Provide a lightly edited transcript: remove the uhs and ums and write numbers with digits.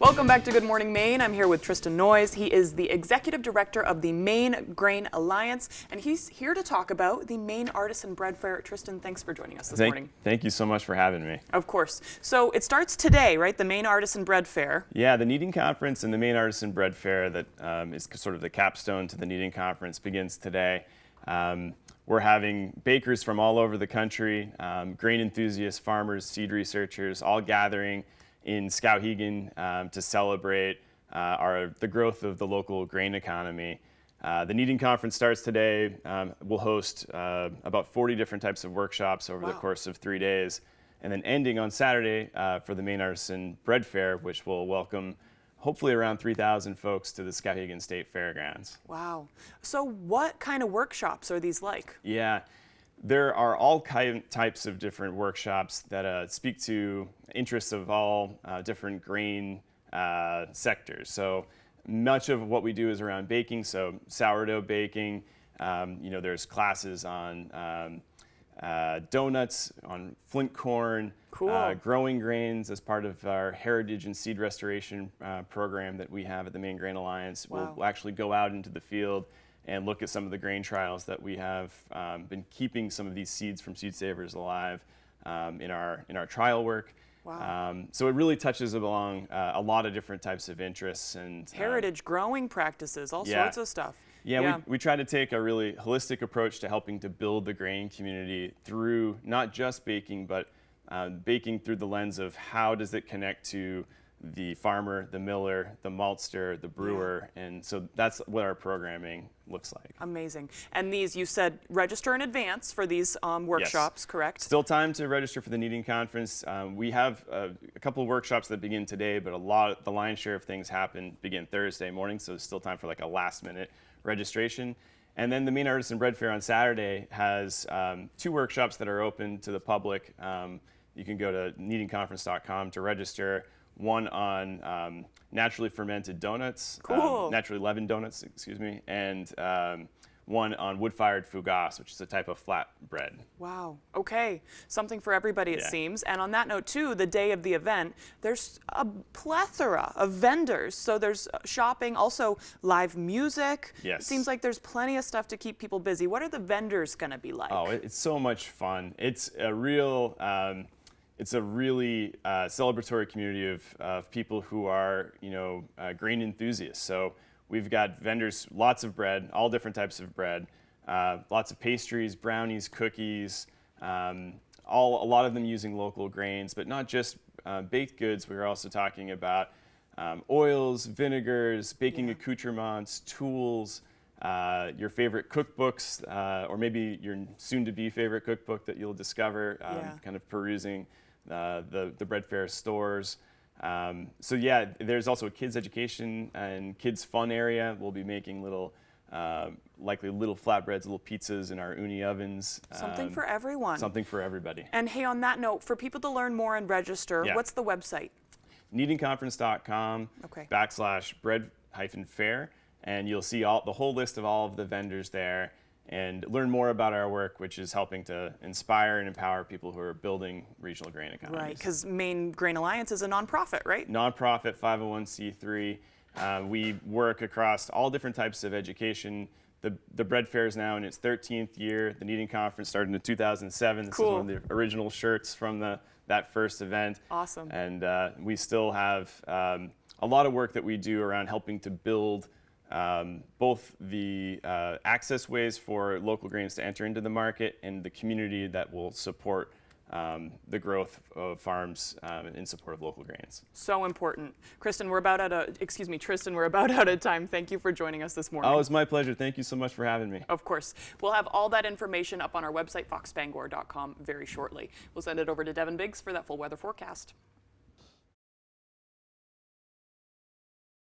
Welcome back to Good Morning Maine. I'm here with Tristan Noyes. He is the Executive Director of the Maine Grain Alliance, and he's here to talk about the Maine Artisan Bread Fair. Tristan, thanks for joining us this morning. Thank you so much for having me. Of course. So it starts today, right? The Maine Artisan Bread Fair. Yeah, the Kneading Conference and the Maine Artisan Bread Fair that is sort of the capstone to the Kneading Conference begins today. We're having bakers from all over the country, grain enthusiasts, farmers, seed researchers, all gathering in Skowhegan to celebrate the growth of the local grain economy. The Kneading Conference starts today. We'll host about 40 different types of workshops over the course of 3 days, and then ending on Saturday for the Maine Artisan Bread Fair, which will welcome hopefully around 3,000 folks to the Skowhegan State Fairgrounds. Wow. So what kind of workshops are these like? Yeah. There are all types of different workshops that speak to interests of all different grain sectors. So much of what we do is around baking, so sourdough baking. There's classes on donuts, on flint corn, growing grains as part of our heritage and seed restoration program that we have at the Maine Grain Alliance. We'll actually go out into the field and look at some of the grain trials that we have been keeping some of these seeds from Seed Savers alive in our trial work. Wow. So it really touches along a lot of different types of interests and heritage growing practices, all sorts of stuff. Yeah, we try to take a really holistic approach to helping to build the grain community through not just baking, but baking through the lens of how does it connect to the farmer, the miller, the maltster, the brewer, and so that's what our programming looks like. Amazing. And these, you said, register in advance for these workshops, correct? Still time to register for the Kneading Conference. We have a couple of workshops that begin today, but the lion's share of things begin Thursday morning, so there's still time for like a last-minute registration. And then the Maine Artisan Bread Fair on Saturday has 2 workshops that are open to the public. You can go to kneadingconference.com to register. One on naturally fermented donuts, naturally leavened donuts, excuse me, and one on wood-fired fougasse, which is a type of flat bread. Wow. Okay. Something for everybody, it seems. And on that note, too, the day of the event, there's a plethora of vendors. So there's shopping, also live music. Yes. It seems like there's plenty of stuff to keep people busy. What are the vendors going to be like? Oh, it's so much fun. It's a real... It's a really celebratory community of people who are, grain enthusiasts. So we've got vendors, lots of bread, all different types of bread, lots of pastries, brownies, cookies, a lot of them using local grains, but not just baked goods. We're also talking about oils, vinegars, baking accoutrements, tools, your favorite cookbooks, or maybe your soon-to-be favorite cookbook that you'll discover kind of perusing the bread fair stores. So yeah, there's also a kids education and kids fun area. We'll be making likely little flatbreads, little pizzas in our uni ovens. Something for everyone. Something for everybody. And hey, on that note, for people to learn more and register, what's the website? kneadingconference.com/bread-fair, and you'll see the whole list of all of the vendors there, and learn more about our work, which is helping to inspire and empower people who are building regional grain economies. Right, because Maine Grain Alliance is a nonprofit, right? Nonprofit, 501c3. We work across all different types of education. The bread fair is now in its 13th year. The Kneading Conference started in 2007. This is one of the original shirts from that first event. Awesome. And we still have a lot of work that we do around helping to build both the access ways for local grains to enter into the market and the community that will support the growth of farms in support of local grains. So important. Tristan, we're about out of time. Thank you for joining us this morning. Oh, it's my pleasure. Thank you so much for having me. Of course. We'll have all that information up on our website, foxbangor.com, very shortly. We'll send it over to Devin Biggs for that full weather forecast.